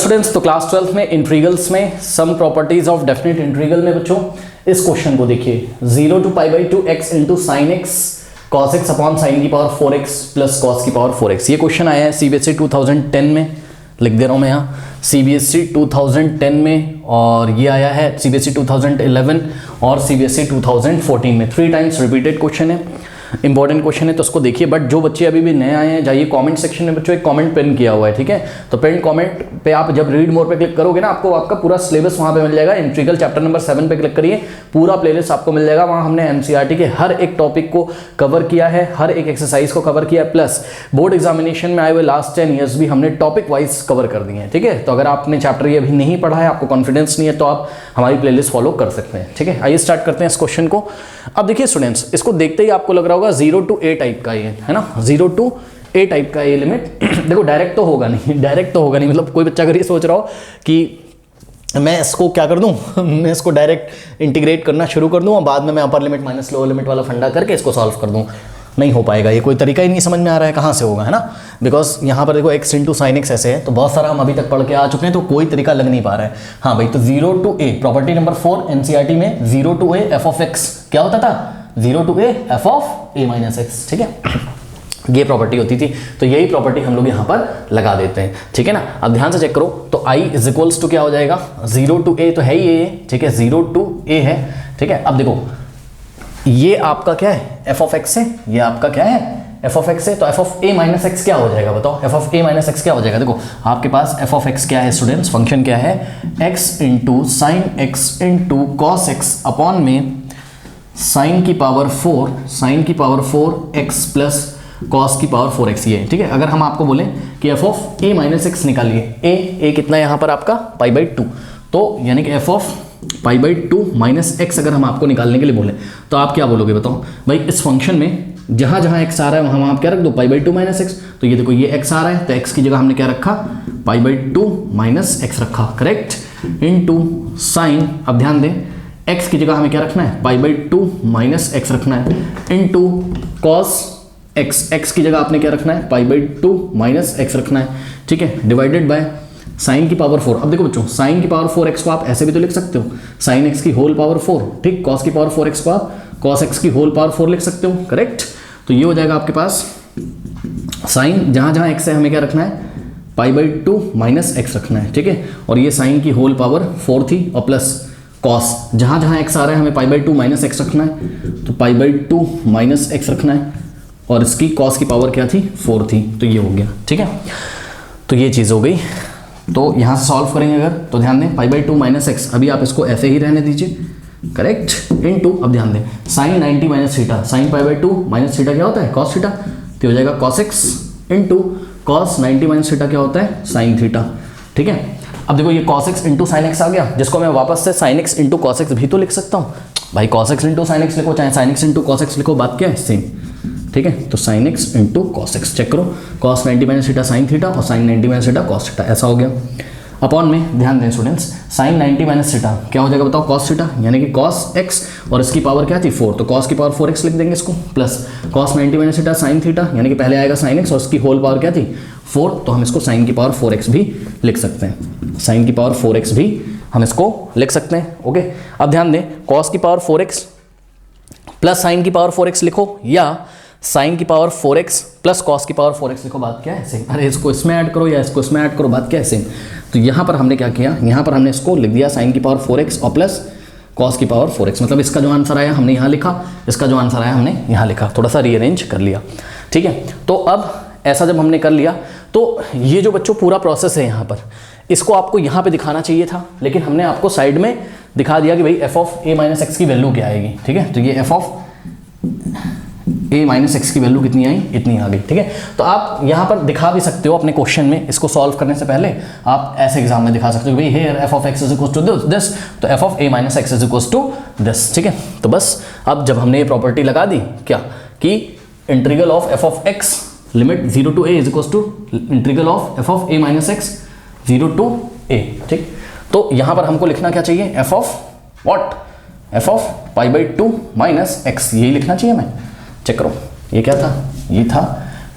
Students, तो class 12 में integrals में some properties of definite integral में बच्चों इस क्वेश्चन को देखिए, 0 to π/2 x into sine x cos x upon sine की पावर 4x प्लस कॉस की पावर 4x। ये क्वेश्चन आया है सीबीएसई 2010 में, लिख दे रहा हूँ मैं यहाँ सीबीएसई 2010 में, और ये आया है सीबीएसई 2011 और सीबीएसई 2014 में। 3 टाइम्स रिपीटेड क्वेश्चन है, इंपॉर्टेंट क्वेश्चन है, तो उसको देखिए। बट जो बच्चे अभी भी नए आए हैं, जाइए कमेंट सेक्शन में बच्चों एक कमेंट पिन किया हुआ है, ठीक है। तो पिन कमेंट पे आप जब रीड मोर पे क्लिक करोगे ना, आपको आपका पूरा सिलेबस वहाँ पे मिल जाएगा। इंट्रीगल चैप्टर नंबर 7 पे क्लिक करिए, पूरा प्लेलिस्ट आपको मिल जाएगा। वहाँ हमने एनसीईआरटी के हर एक टॉपिक को कवर किया है, हर एक एक्सरसाइज को कवर किया है, प्लस बोर्ड एग्जामिनेशन में आए हुए लास्ट 10 ईयर्स भी हमने टॉपिक वाइज कवर कर दिए हैं, ठीक है। तो अगर आपने चैप्टर ये अभी नहीं पढ़ा है, आपको कॉन्फिडेंस नहीं है, तो आप हमारी प्लेलिस्ट फॉलो कर सकते हैं, ठीक है। आइए स्टार्ट करते हैं इस क्वेश्चन को। अब देखिए स्टूडेंट्स, इसको देखते ही आपको लग रहा होगा 0 to a टाइप का ये है ना, 0 to a टाइप का ये लिमिट। देखो डायरेक्ट तो होगा नहीं, डायरेक्ट तो होगा नहीं, मतलब कोई बच्चा अगर ये सोच रहा हो कि मैं इसको क्या कर दूं मैं इसको डायरेक्ट इंटीग्रेट करना शुरू कर दूं और बाद में मैं upper limit minus lower limit वाला फंडा करके इसको सॉल्व कर दूं, नहीं हो पाएगा। ये कोई तरीका ही नहीं समझ में आ रहा है, कहाँ से होगा, है ना। बिकॉज यहाँ पर देखो x इंटू साइन एक्स ऐसे है, तो बहुत सारा हम अभी तक पढ़ के आ चुके हैं, तो कोई तरीका लग नहीं पा रहा है। हाँ भाई, तो 0 to a property number 4 NCERT में 0 to a f of x क्या होता था, 0 to a f of a minus x, ठीक है। ये प्रॉपर्टी होती थी, तो यही प्रॉपर्टी हम लोग यहाँ पर लगा देते हैं, ठीक है ना। अब ध्यान से चेक करो, तो i इज इक्वल्स टू क्या हो जाएगा, 0 to a तो है ही ये, ठीक है, 0 to a है, ठीक है। अब देखो ये आपका क्या है, f ऑफ x है, ये आपका क्या है, f ऑफ x है, तो f of a minus x क्या हो जाएगा बताओ, f of a minus x क्या हो जाएगा। देखो आपके पास f ऑफ x क्या है स्टूडेंट्स, फंक्शन क्या है, x into sine x into cos x upon में साइन की पावर 4 x प्लस कॉस की पावर 4x, ये ठीक है। अगर हम आपको बोलें कि f of a minus x निकालिए, a कितना है यहाँ पर आपका π/2, तो यानी कि f ऑफ π/2 माइनस एक्स अगर हम आपको निकालने के लिए बोले, तो आप क्या बोलोगे बताओ भाई। इस फंक्शन में जहाँ जहाँ x आ रहा है वहाँ आप क्या रख दो, π/2 माइनस एक्स। तो ये देखो ये x आ रहा है, तो x की जगह हमने क्या रखा, π/2 माइनस एक्स रखा, करेक्ट, इनटू साइन। अब ध्यान दें, x की जगह हमें क्या रखना है, π/2 माइनस एक्स रखना है, इनटू कॉस x की जगह आपने क्या रखना है, π/2 माइनस एक्स रखना है, ठीक है, डिवाइडेड बाय साइन की पावर 4। अब देखो बच्चों, साइन की पावर 4x को आप ऐसे भी तो लिख सकते हो, साइन x की होल पावर 4, ठीक, कॉस की पावर 4x को आप कॉस x की होल पावर 4 लिख सकते हो, करेक्ट। तो ये हो जाएगा आपके पास साइन, जहाँ जहाँ x है हमें क्या रखना है, π/2 माइनस एक्स रखना है, ठीक है। और ये साइन की होल पावर 4 थी, और प्लस कॉस, जहाँ जहाँ x आ रहा है हमें π/2 माइनस एक्स रखना है, तो π/2 माइनस एक्स रखना है, और इसकी कॉस की पावर क्या थी, 4 थी, तो ये हो गया, ठीक है। तो ये चीज़ हो गई। तो यहाँ से सॉल्व करेंगे अगर, तो ध्यान दें π/2 माइनस एक्स, अभी आप इसको ऐसे ही रहने दीजिए, करेक्ट, इनटू, अब ध्यान दें sine 90 minus theta, sine π/2 minus theta क्या होता है, कॉस थीटा, तो हो जाएगा cos x into cos 90 minus theta क्या होता है, साइन थीटा, ठीक है। अब देखो ये cos x into sine x आ गया, जिसको मैं वापस से sine x into cos x भी तो लिख सकता हूँ भाई। Cos x into sine x लिखो, चाहे sine x into cos x लिखो, बात क्या है, सेम, ठीक है। तो sine x into cos x, check करो, cos 90 minus theta sine theta और sine 90 minus theta cos theta, ऐसा हो गया। अपॉन में ध्यान दें स्टूडेंट्स, साइन 90 माइनस थीटा क्या हो जाएगा बताओ, कॉस थीटा, यानी कि कॉस एक्स, और इसकी पावर क्या थी, 4, तो कॉस की पावर 4x लिख देंगे इसको, plus cos 90 minus theta sine theta, यानी कि पहले आएगा साइन एक्स और इसकी होल पावर क्या थी, 4, तो हम इसको साइन की पावर 4x भी लिख सकते हैं, साइन की पावर 4x भी हम इसको लिख सकते हैं, ओके। अब ध्यान दें, कॉस की पावर 4x प्लस साइन की पावर 4x लिखो, या साइन की पावर 4x प्लस कॉस की पावर 4x लिखो, बात क्या है, सेम। अरे इसको इसमें ऐड करो या इसको इसमें ऐड करो, बात क्या है, सेम। तो यहाँ पर हमने क्या किया, यहाँ पर हमने इसको लिख दिया साइन की पावर 4x और प्लस कॉस की पावर 4x, मतलब इसका जो आंसर आया हमने यहाँ लिखा, इसका जो आंसर आया हमने यहाँ लिखा, थोड़ा सा रीअरेंज कर लिया, ठीक है। तो अब ऐसा जब हमने कर लिया, तो ये जो बच्चों पूरा प्रोसेस है यहाँ पर, इसको आपको यहाँ पे दिखाना चाहिए था, लेकिन हमने आपको साइड में दिखा दिया कि भाई f of a minus x की वैल्यू क्या आएगी, ठीक है। तो ये f of a minus x की वैल्यू कितनी आई, इतनी आ गई, ठीक है। तो आप यहाँ पर दिखा भी सकते हो अपने क्वेश्चन में, इसको सॉल्व करने से पहले आप ऐसे एग्जाम में दिखा सकते हो कि भाई here f of x is equal to this, तो f of a minus x is equal to this, ठीक है। तो बस अब जब हमने ये प्रॉपर्टी लगा दी क्या, कि integral of f of x limit 0 to a is equal to integral of f of a minus x 0 to a, ठीक। तो यहाँ पर हमको लिखना क्या चाहिए, f of what, f of π/2 minus x, यही लिखना चाहिए हमें। चेक करो, ये क्या था, ये था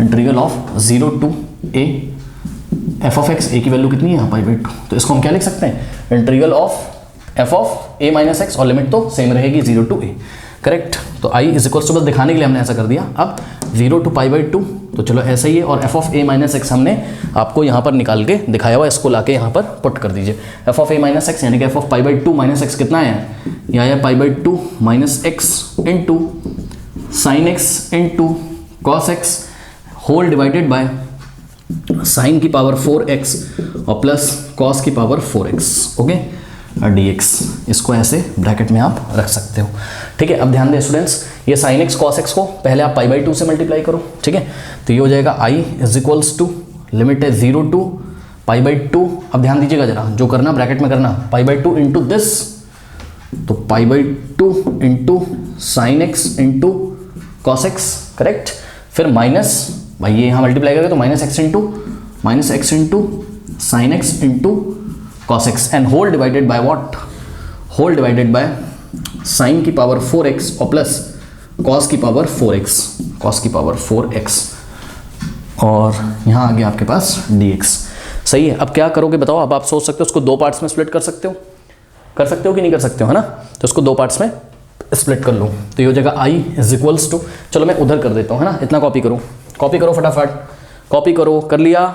integral of 0 to a f of x a की वैल्यू कितनी है पाई बाई टू, तो इसको हम क्या लिख सकते हैं integral of F of a minus x, और लिमिट तो सेम रहेगी 0 टू ए, करेक्ट। तो आई इज इक्वल्स टू बस दिखाने के लिए हमने ऐसा कर दिया। अब 0 टू पाई बाई टू, तो चलो ऐसा ही है, और F of a minus x हमने आपको यहाँ पर निकाल के दिखाया हुआ, इसको लाके यहाँ पर पुट कर दीजिए। F of a minus x यानी कि f of pi by two minus x कितना है, यह आया pi by two minus x into sine x into cos x whole divided by sine की पावर 4x और प्लस कॉस की power 4x, okay, dx। इसको ऐसे ब्रैकेट में आप रख सकते हो, ठीक है। अब ध्यान दें स्टूडेंट्स, ये साइन एक्स कॉस एक्स को पहले आप पाई बाई टू से मल्टीप्लाई करो, ठीक है। तो ये हो जाएगा i is equals to, limit है 0 टू पाई बाई टू। अब ध्यान दीजिएगा जरा, जो करना ब्रैकेट में करना, pi by two into this, तो pi by two into sine x into cos x, correct. फिर माइनस, भाई ये यहाँ मल्टीप्लाई करेगा तो minus x into sine x into cos x, and whole divided by what, whole divided by sine की power 4x और plus cos की power 4x, और यहाँ आ गया आपके पास dx, सही है। अब क्या करोगे बताओ, अब आप सोच सकते हो उसको दो पार्ट्स में स्प्लिट कर सकते हो कि नहीं कर सकते हो, है ना। तो उसको दो पार्ट्स में स्प्लिट कर लो, तो ये हो जाएगा i इज इक्वल्स टू, चलो मैं उधर कर देता हूँ, है ना। इतना कॉपी करो फटाफट, कॉपी करो, कर लिया।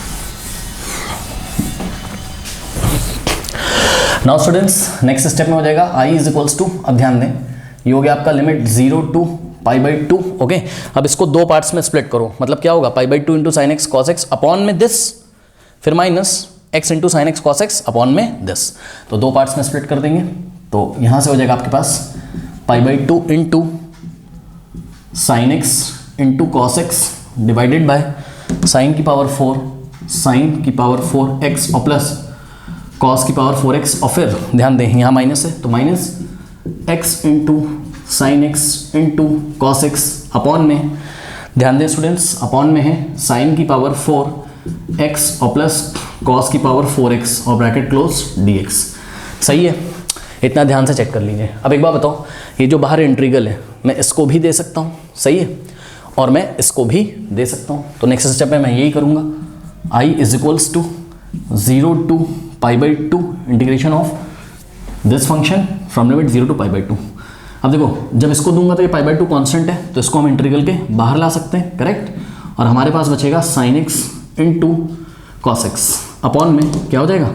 नाउ स्टूडेंट्स नेक्स्ट स्टेप में हो जाएगा i इज इक्वल्स टू, अब ध्यान दें ये हो गया आपका limit 0 to pi by two, okay. अब इसको दो पार्ट्स में स्प्लिट करो, मतलब क्या होगा, पाई by two into sine x cos x upon में दिस, फिर minus x into sine x cos x upon में दिस, तो दो पार्ट्स में स्प्लिट कर देंगे। तो यहाँ से हो जाएगा आपके पास pi by two into sine x into cos x divided by sine की पावर 4 एक्स और प्लस कॉस की पावर 4x, और फिर ध्यान दें यहाँ माइनस है तो minus x into sine x into cos x upon में, ध्यान दें स्टूडेंट्स अपॉन में है साइन की पावर 4x और प्लस कॉस की पावर 4x और ब्रैकेट क्लोज dx, सही है। इतना ध्यान से चेक कर लीजिए। अब एक बात बताओ, ये जो बाहर इंटीग्रल है मैं इसको भी दे सकता हूँ, सही है, और मैं इसको भी दे सकता हूँ। तो नेक्स्ट स्टेप में मैं यही करूँगा, i is equals to 0 to pi by two integration of this function from limit 0 to pi by two. अब देखो जब इसको दूंगा तो ये पाई बाई टू कॉन्स्टेंट है, तो इसको हम इंटीग्रल के बाहर ला सकते हैं, करेक्ट। और हमारे पास बचेगा sign x into cos x upon में क्या हो जाएगा,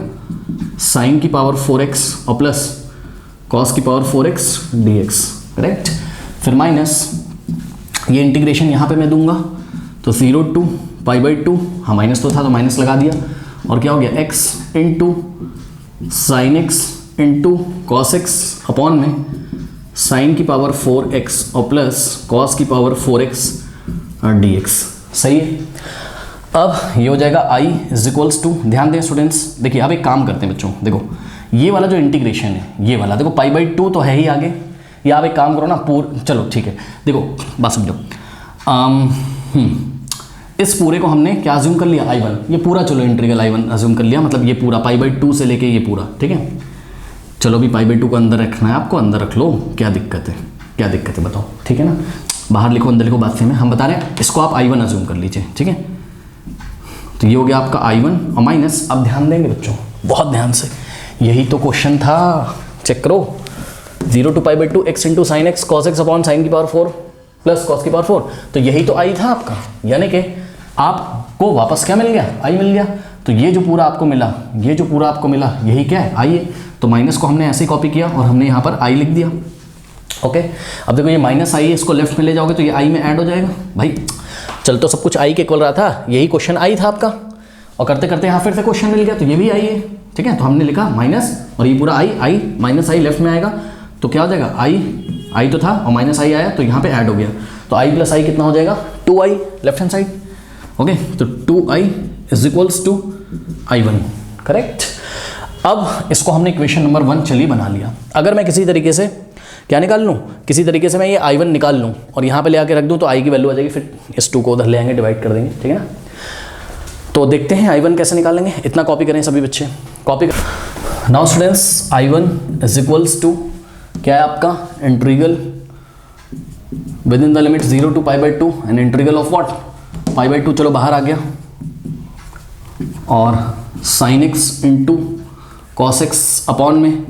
साइन की पावर 4x और प्लस कॉस की पावर 4x dx, करेक्ट। फिर माइनस ये इंटीग्रेशन यहाँ पे मैं दूंगा, तो 0 टू पाई बाई टू, हाँ माइनस तो था तो माइनस लगा दिया, और क्या हो गया x into sine x into cos x upon में साइन की पावर 4x और प्लस कॉस की पावर 4x dx, सही है। अब ये हो जाएगा i इज इक्वल्स टू, ध्यान दें स्टूडेंट्स, देखिए अब एक काम करते हैं बच्चों, देखो ये वाला जो इंटीग्रेशन है, ये वाला देखो पाई बाई टू तो है ही आगे, या आप एक काम करो ना चलो ठीक है, देखो बात समझो, इस पूरे को हमने क्या अज्यूम कर लिया i1, ये पूरा चलो इंटीग्रल i1 अज्यूम कर लिया, मतलब ये पूरा पाई बाई टू से लेके ये पूरा, ठीक है। चलो भी पाई बाई टू को अंदर रखना है आपको, अंदर रख लो, क्या दिक्कत है बताओ, ठीक है ना। बाहर लिखो अंदर लिखो, बात से में हम बता रहे हैं, इसको आप i1 अज्यूम कर लीजिए, ठीक है। तो ये हो गया आपका i1 और माइनस, अब ध्यान देंगे बच्चों बहुत ध्यान से, यही तो क्वेश्चन था, चेक करो, 0 to pi by two x into sine x cos x upon sine की पावर 4 प्लस कॉस की पावर 4, तो यही तो आई था आपका, यानी कि आपको वापस क्या मिल गया, आई मिल गया। तो ये जो पूरा आपको मिला यही क्या है, आई है। तो माइनस को हमने ऐसे ही कॉपी किया और हमने यहाँ पर आई लिख दिया, ओके। अब देखो ये माइनस आई है, इसको लेफ्ट में ले जाओगे तो ये आई में ऐड हो जाएगा। भाई चल तो सब कुछ आई के इक्वल रहा था, यही क्वेश्चन आई था आपका, और करते करते यहाँ फिर से क्वेश्चन मिल गया, तो ये भी आई है, ठीक है। तो हमने लिखा माइनस और ये पूरा आई माइनस आई लेफ्ट में आएगा, तो क्या हो जाएगा, आई तो था और माइनस आई आया तो यहाँ पे ऐड हो गया, तो आई प्लस आई कितना हो जाएगा, 2i left hand side, okay. तो 2i is equals to i1, correct. अब इसको हमने इक्वेशन नंबर 1 चलिए बना लिया। अगर मैं किसी तरीके से क्या निकाल लूँ, किसी तरीके से मैं ये i1 निकाल लूँ और यहाँ पे ले आके रख दूँ तो i की वैल्यू आ जाएगी, फिर इस 2 को उधर ले आएंगे, डिवाइड कर देंगे, ठीक है ना। तो देखते हैं i1 कैसे निकालेंगे, इतना कॉपी करें सभी बच्चे, कॉपी कर। Now students i1 is equals to क्या है आपका, integral within the limit 0 to pi by two and integral of what, pi by two, चलो बाहर आ गया, और sine x into cos x upon में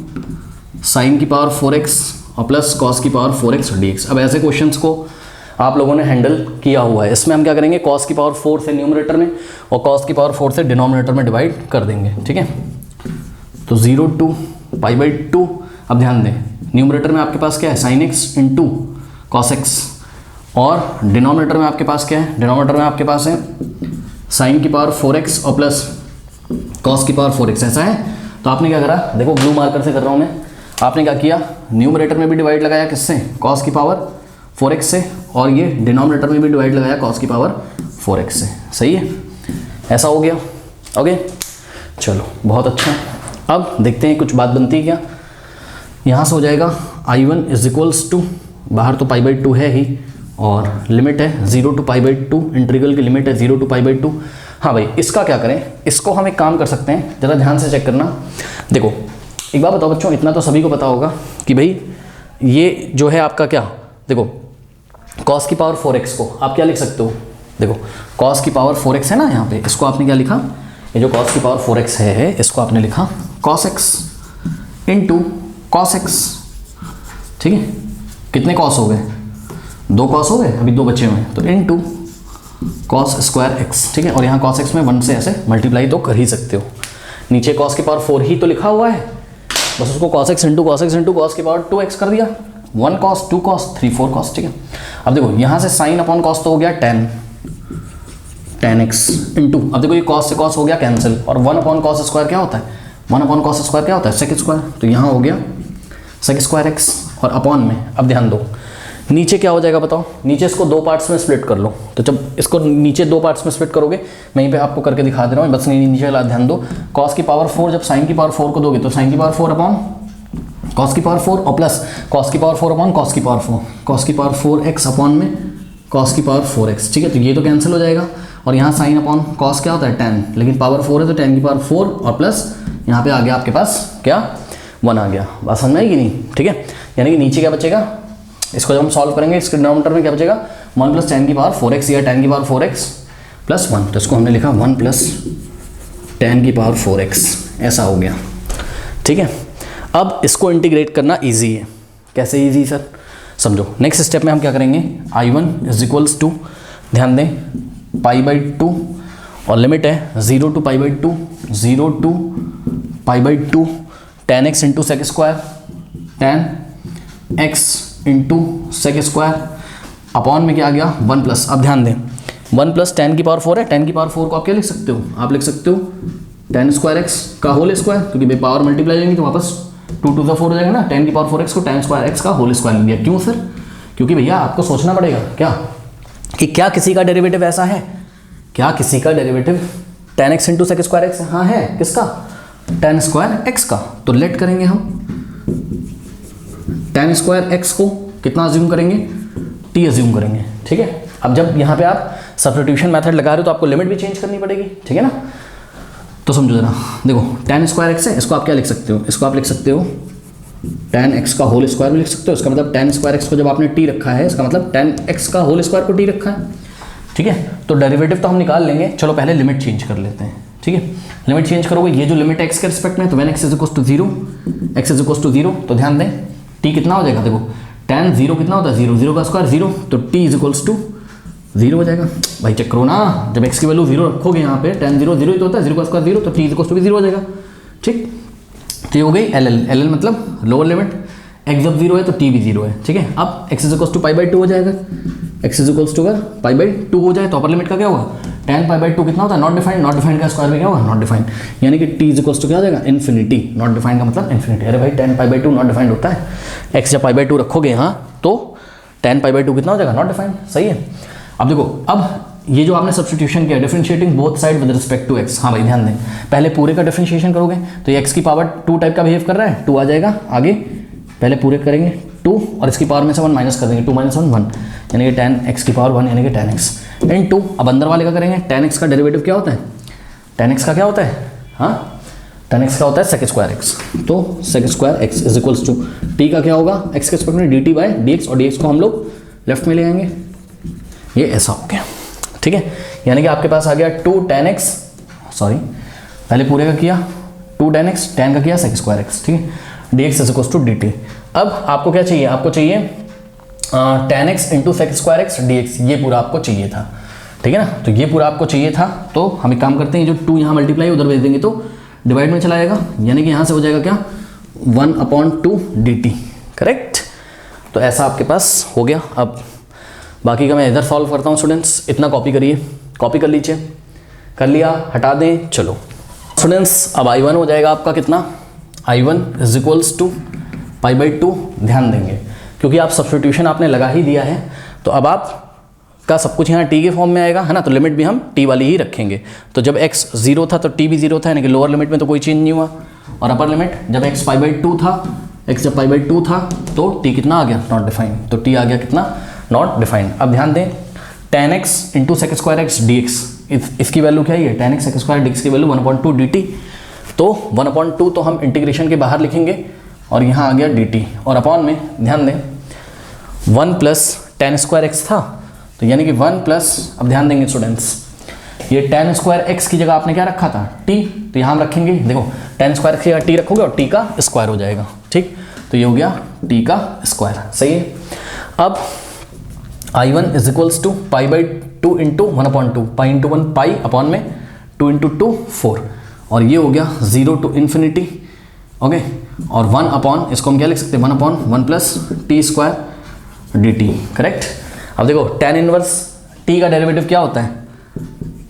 साइन की पावर 4x और प्लस कॉस की पावर 4x dx। अब ऐसे क्वेश्चंस को आप लोगों ने हैंडल किया हुआ है। इसमें हम क्या करेंगे, कॉस की पावर 4 से न्यूमरेटर में और कॉस की पावर 4 से डिनोमिनेटर में डिवाइड कर देंगे, ठीक है। तो 0 to π/2। अब ध्यान दें, न्यूमरेटर में आपके पास क्या है, sign x into cos x, और डिनोमिनेटर में आपके पास क्या है, डिनोमिनेटर में आपके पास है साइन की पावर 4x और प्लस कॉस की पावर 4x। ऐसा है, तो आपने क्या करा, देखो ब्लू मार्कर से कर रहा हूँ मैं, आपने क्या किया, न्यूमरेटर में भी डिवाइड लगाया किससे, कॉस की पावर 4x से, और ये डिनोमिनेटर में भी डिवाइड लगाया कॉस की पावर 4x से। सही है, ऐसा हो गया। ओके, चलो बहुत अच्छा। अब देखते हैं कुछ बात बनती है क्या। यहाँ से हो जाएगा I1 इज इक्वल्स टू, बाहर तो π/2 है ही, और लिमिट है 0 to π/2, इंटीग्रल की लिमिट है 0 to π/2। हाँ भाई, इसका क्या करें, इसको हम एक काम कर सकते हैं, ज़रा ध्यान से चेक करना। देखो एक बात बताओ बच्चों, इतना तो सभी को पता होगा कि भाई ये जो है आपका क्या, देखो कॉस की पावर 4x को आप क्या लिख सकते हो, देखो कॉस की पावर 4x है ना, यहाँ पे इसको आपने क्या लिखा, ये जो कॉस की पावर 4x है इसको आपने लिखा cos x into cos x, ठीक है। कितने कॉस हो गए, 2 कॉस हो गए, अभी 2 बचे हुए हैं, तो इंटू कॉस स्क्वायर एक्स, ठीक है। और यहाँ कॉस एक्स में 1 से ऐसे मल्टीप्लाई तो कर ही सकते हो, नीचे कॉस की पावर 4 ही तो लिखा हुआ है, बस उसको कॉस एक्स इंटू कॉस की पावर 2x कर दिया, 1 कॉस 2 कॉस 3 4 कॉस, ठीक है। अब देखो यहाँ से साइन अपॉन कॉस तो हो गया tan x इंटू, अब देखो ये कॉस से कॉस हो गया कैंसिल, और 1 अपॉन कॉस स्क्वायर क्या होता है, 1 अपॉन कॉस स्क्वायर क्या होता है, सेक स्क्वायर, तो यहाँ हो गया सेक स्क्वायर एक्स, और अपॉन में अब ध्यान दो नीचे क्या हो जाएगा बताओ, नीचे इसको 2 पार्ट्स में स्प्लिट कर लो, तो जब इसको नीचे 2 पार्ट्स में स्प्लिट करोगे, मैं यहीं पे आपको करके दिखा दे रहा हूँ, बस नीचे वाला ध्यान दो, कॉस की पावर 4 जब साइन की पावर 4 को दोगे तो साइन की पावर 4 अपॉन कॉस की पावर 4 और प्लस कॉस की पावर 4 अपॉन कॉस की पावर 4, कॉस की पावर 4x अपॉन में कॉस की पावर 4x, ठीक है। तो ये तो कैंसिल हो जाएगा, और यहाँ साइन अपॉन कॉस क्या होता है tan, लेकिन पावर 4 है तो tan की पावर 4 और प्लस यहाँ पे आ गया आपके पास क्या 1 आ गया, बात समझ में आएगी नहीं, ठीक है। यानी कि नीचे क्या बचेगा, इसको जब हम सॉल्व करेंगे इसके डिनोमिनेटर में क्या बचेगा 1 प्लस tan की पावर 4x या tan की पावर 4x प्लस 1, तो इसको हमने लिखा 1 प्लस tan की पावर 4x, ऐसा हो गया, ठीक है। अब इसको इंटीग्रेट करना इजी है, कैसे इजी सर, समझो। नेक्स्ट स्टेप में हम क्या करेंगे, I1 इज इक्वल्स टू, ध्यान दें π/2, और लिमिट है 0 to π/2, 0 to π/2 tan x into sec square, tan x into sec square upon में क्या आ गया 1 प्लस, अब ध्यान दें 1 प्लस tan की पावर 4 है, tan की पावर 4 को आप क्या लिख सकते हो, आप लिख सकते हो tan स्क्वायर x का होल स्क्वायर, क्योंकि भाई पावर मल्टीप्लाई होगी तो वापस 2 to the 4 हो जाएगा ना, tan की पावर 4x को tan स्क्वायर x का होल स्क्वायर लिख दिया। क्यों सर, क्योंकि भैया आपको सोचना पड़ेगा क्या कि क्या किसी का डेरिवेटिव ऐसा है, क्या किसी का derivative tan x into sec square x, हाँ है, किसका, tan स्क्वायर x का, तो लेट करेंगे हम tan स्क्वायर x को कितना अज्यूम करेंगे, t अज्यूम करेंगे, ठीक है। अब जब यहाँ पे आप सब्स्टिट्यूशन मेथड लगा रहे हो तो आपको लिमिट भी चेंज करनी पड़ेगी, ठीक है ना। तो समझो जरा, देखो tan स्क्वायर x है, इसको आप क्या लिख सकते हो, इसको आप लिख सकते हो tan x का होल स्क्वायर भी लिख सकते हो, इसका मतलब tan स्क्वायर x को जब आपने t रखा है, इसका मतलब tan x का होल स्क्वायर को t रखा है, ठीक है। तो डेरिवेटिव तो हम निकाल लेंगे, चलो पहले लिमिट चेंज कर लेते हैं, ठीक है। लिमिट चेंज करोगे, ये जो लिमिट है x के रिस्पेक्ट में, तो when x is equals to 0, x is equals to 0, तो ध्यान दें t कितना हो जाएगा, देखो tan 0 कितना होता है 0, 0 का स्क्वायर 0, तो t इज इक्वल्स टू 0 हो जाएगा। भाई चेक करो ना, जब x की वैल्यू 0 रखोगे यहाँ पे tan 0 0 ही तो होता है, 0 का स्क्वायर 0, तो t इज इक्वल्स टू भी 0 हो जाएगा, ठीक। तो ये हो गई LL मतलब लोअर लिमिट, x जब 0 है तो t भी 0 है, ठीक है। अब x इज इक्वल्स टू π/2 हो जाएगा, x इज इक्वल्स टू अगर π/2 हो जाए तो अपर लिमिट का क्या होगा, tan π/2 कितना होता है, नॉट डिफाइंड, नॉट डिफाइंड का स्क्वायर में क्या होगा, नॉट डिफाइंड, यानी कि t इज इक्वल्स टू क्या हो जाएगा, इन्फिनिटी, नॉट डिफाइंड का मतलब इन्फिनिटी। अरे भाई tan π/2 नॉट डिफाइंड होता है, x जब π/2 रखोगे यहाँ तो tan π/2 कितना हो जाएगा, नॉट डिफाइंड, सही है। अब देखो, अब ये जो आपने सब्स्टिट्यूशन किया, differentiating both side with respect to x, हाँ भाई ध्यान दें, पहले पूरे का डिफरेंशिएशन करोगे तो ये x की पावर 2 टाइप का बिहेव कर रहा है, 2 आ जाएगा आगे, पहले पूरे करेंगे 2 और इसकी पावर में से 1 माइनस कर देंगे, 2 - 1 1, यानी कि tan x की पावर 1 यानी कि tan x इन 2। अब अंदर वाले का करेंगे, tan x का डेरिवेटिव क्या होता है, tan x का क्या होता है, हाँ tan x का होता है सेक स्क्वायर x, तो sec square x is equals to t का क्या होगा, x के रिस्पेक्ट में dt/dx, और dx को हम लोग लेफ्ट में ले आएंगे, ये ऐसा हो गया, ठीक है। यानी कि आपके पास आ गया 2 tan x, सॉरी पहले पूरे का किया 2 tan x, tan का किया sec स्क्वायर x, ठीक है, dx is equal to dt। अब आपको क्या चाहिए, आपको चाहिए tan x इंटू sec स्क्वायर x dx, ये पूरा आपको चाहिए था, ठीक है ना। तो ये पूरा आपको चाहिए था, तो हम एक काम करते हैं, जो 2 यहाँ मल्टीप्लाई उधर भेज देंगे तो डिवाइड में चला जाएगा, यानी कि यहाँ से हो जाएगा क्या 1/2 dt, करेक्ट। तो ऐसा आपके पास हो गया। अब बाकी का मैं इधर सॉल्व करता हूँ स्टूडेंट्स, इतना कॉपी करिए, कॉपी कर लीजिए, कर लिया, हटा दें, चलो स्टूडेंट्स। अब I1 हो जाएगा आपका कितना, I1 इज इक्वल्स टू π/2, ध्यान देंगे क्योंकि आप सब्स्टिट्यूशन आपने लगा ही दिया है, तो अब आप का सब कुछ यहाँ t के फॉर्म में आएगा, है ना, तो लिमिट भी हम t वाली ही रखेंगे। तो जब x 0 था तो t भी 0 था, यानी कि लोअर लिमिट में तो कोई चेंज नहीं हुआ, और अपर लिमिट जब x π/2 था, x जब π/2 था तो t कितना आ गया, नॉट डिफाइंड, तो t आ गया कितना, नॉट डिफाइंड। अब ध्यान दें, tan x इंटू sec स्क्वायर x dx, इसकी वैल्यू क्या है, tan x sec square dx की वैल्यू 1/2 dt, तो 1/2 तो हम इंटीग्रेशन के बाहर लिखेंगे और यहाँ आ गया dt, और अपॉन में ध्यान दें 1 प्लस tan स्क्वायर x था, तो यानी कि 1 प्लस, अब ध्यान देंगे स्टूडेंट्स, ये tan स्क्वायर x की जगह आपने क्या रखा था, t, तो यहाँ हम रखेंगे, देखो tan स्क्वायर x की जगह t रखोगे और t का स्क्वायर हो जाएगा, ठीक, तो ये हो गया t का स्क्वायर, सही है। अब I1 इज इक्वल्स टू π/2 इंटू 1/2, पाई इंटू 1 पाई, अपॉन में 2 इंटू 2 4, और ये हो गया 0 टू इन्फिनिटी, ओके, और 1 अपॉन, इसको हम क्या लिख सकते हैं, 1/1 plus T square dt, correct. अब देखो tan इनवर्स t का डेरिवेटिव क्या होता है,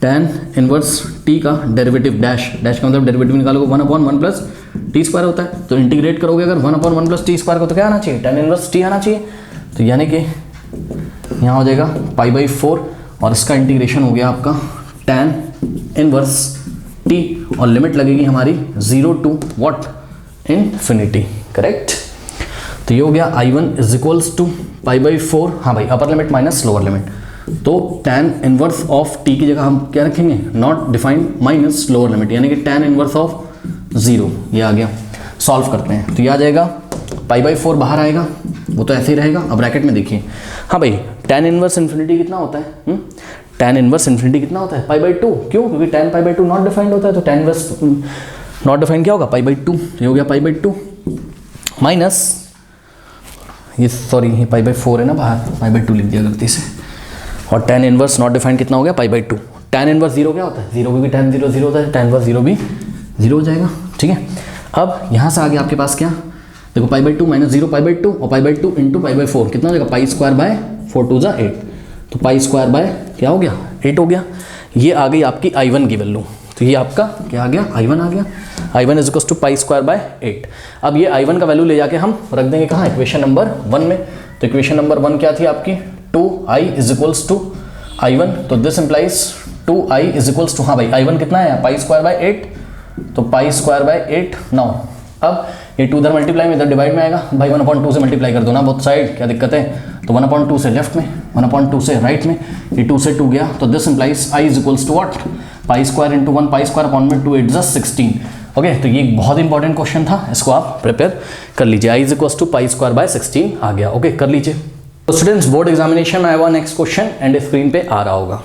tan इनवर्स t का डेरिवेटिव डैश, डैश का मतलब डेरिवेटिव निकालोगे 1/1 प्लस टी स्क्वायर होता है, तो इंटीग्रेट करोगे अगर 1/1 प्लस टी स्क्वायर को, तो क्या आना चाहिए, tan इनवर्स t आना चाहिए, तो यानी कि यहाँ हो जाएगा π/4, और इसका इंटीग्रेशन हो गया आपका tan इनवर्स t, और लिमिट लगेगी हमारी 0 टू व्हाट, इन्फिनिटी, करेक्ट। तो ये हो गया I1 इज इक्वल्स टू π/4, हाँ भाई, upper limit minus lower limit, तो tan इनवर्स ऑफ t की जगह हम क्या रखेंगे, not defined minus lower limit, यानी कि tan इनवर्स ऑफ 0, ये आ गया। सॉल्व करते हैं, तो ये आ जाएगा π/4 बाहर आएगा, वो तो ऐसे ही रहेगा। अब ब्रैकेट में देखिए, हाँ भाई, tan इनवर्स इन्फिनिटी कितना होता है, tan इनवर्स इन्फिनिटी कितना होता है, π/2, क्यों, क्योंकि tan π/2 नॉट डिफाइंड होता है, तो tan इनवर्स नॉट डिफाइंड क्या होगा, π/2, ये हो गया π/2 माइनस, ये सॉरी ये π/4 है ना बाहर, π/2 लिख दिया गलती से, और tan इनवर्स नॉट डिफाइंड कितना हो गया, π/2। tan इनवर्स 0 क्या होता है, 0 क्योंकि tan 0 0 होता है, tan इनवर्स 0 भी 0 हो जाएगा, ठीक है। अब यहाँ से आगे आपके पास क्या, देखो π/2 माइनस 0 π/2, और π/2 इंटू π/4 कितना हो जाएगा, π² 4 2 = 8, तो π² क्या हो गया, 8 हो गया। ये आ गई आपकी I1 की वैल्यू, तो ये आपका क्या आ गया, I1 आ गया, I1 इज इक्वल टू π² 8। अब ये I1 का वैल्यू ले जाके हम रख देंगे कहाँ, इक्वेशन नंबर 1 में, तो इक्वेशन नंबर 1 क्या थी आपकी, 2i is equals to I1, तो this implies 2i is equals to, हाँ भाई I1 कितना है, π² 8, तो π² 8 9। अब ये 2 इधर मल्टीप्लाई में, इधर डिवाइड में आएगा, भाई 1/2 से मल्टीप्लाई कर दो ना बोथ साइड, क्या दिक्कत है, तो 1/2 से लेफ्ट में, 1/2 से राइट में, ये 2 से 2 गया, तो this implies i is equals to what, π² इंटू 1 π² अपॉन में 2 8 = 16, ओके। तो ये एक बहुत इंपॉर्टेंट क्वेश्चन था, इसको आप प्रिपेयर कर लीजिए, i इज इक्वल्स टू π² 16 आ गया, ओके, कर लीजिए। तो स्टूडेंट्स, बोर्ड एग्जामिनेशन में आया हुआ नेक्स्ट क्वेश्चन एंड स्क्रीन पे आ रहा होगा।